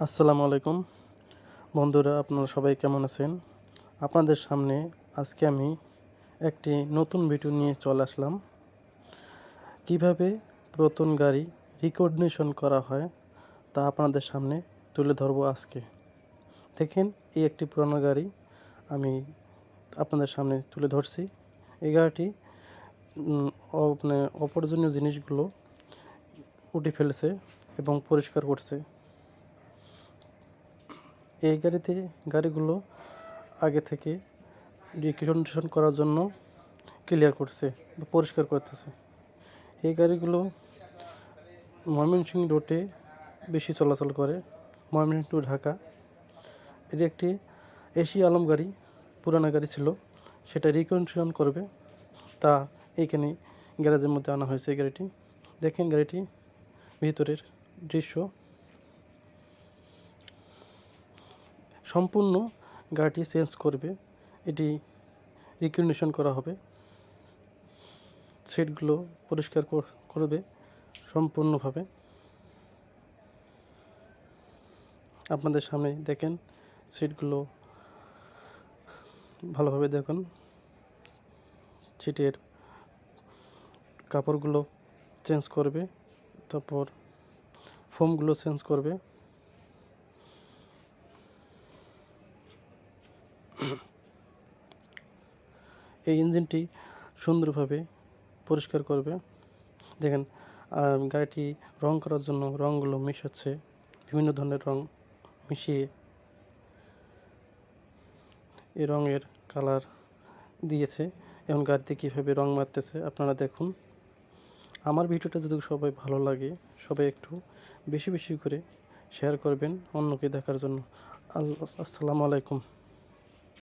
আসসালামু আলাইকুম বন্ধুরা, আপনারা সবাই কেমন আছেন? আপনাদের সামনে আজকে আমি একটি নতুন ভিডিও নিয়ে চলে আসলাম। কিভাবে পুরাতন গাড়ি রিকগনিশন করা হয় তা আপনাদের সামনে তুলে ধরবো আজকে। দেখেন, এই একটি পুরানো গাড়ি আমি আপনাদের সামনে তুলে ধরছি। এই গাড়িটি অপ্রয়োজনীয় জিনিসগুলো উঠে ফেলেছে এবং পরিষ্কার করছে। এই গাড়িগুলো আগে থেকে রিকন্ডিশন করার জন্য ক্লিয়ার করছে বা পরিষ্কার করতেছে। এই গাড়িগুলো ময়মনসিংহ রোডে বেশি চলাচল করে, ময়মনসিংহ টু ঢাকা। এটি একটি এসি আলম গাড়ি, পুরানো গাড়ি ছিল, সেটা রিকন্ডিশন করবে, তা এইখানে গ্যারেজের মধ্যে আনা হয়েছে। এই গাড়িটি দেখেন, গাড়িটি ভিতরের দৃশ্য। সম্পূর্ণ গাড়িটি চেঞ্জ করবে, এটি রিকন্ডিশন করা হবে, সিটগুলো পরিষ্কার করবে সম্পূর্ণভাবে। আপনাদের সামনে দেখেন, সিটগুলো ভালোভাবে দেখুন, সিটের কাপড়গুলো চেঞ্জ করবে, তারপর ফোমগুলো চেঞ্জ করবে। এই ইঞ্জিনটি সুন্দরভাবে পরিষ্কার করবে। দেখেন, গাড়িটি রং করার জন্য রঙগুলো মিশাচ্ছে, বিভিন্ন ধরনের রং মিশিয়ে এই রঙের কালার দিয়েছে। এখন গাড়িতে কীভাবে রং মারতেছে আপনারা দেখুন। আমার ভিডিওটা যদি সবাই ভালো লাগে, সবাই একটু বেশি বেশি করে শেয়ার করবেন অন্যকে দেখার জন্য। আসসালামু আলাইকুম।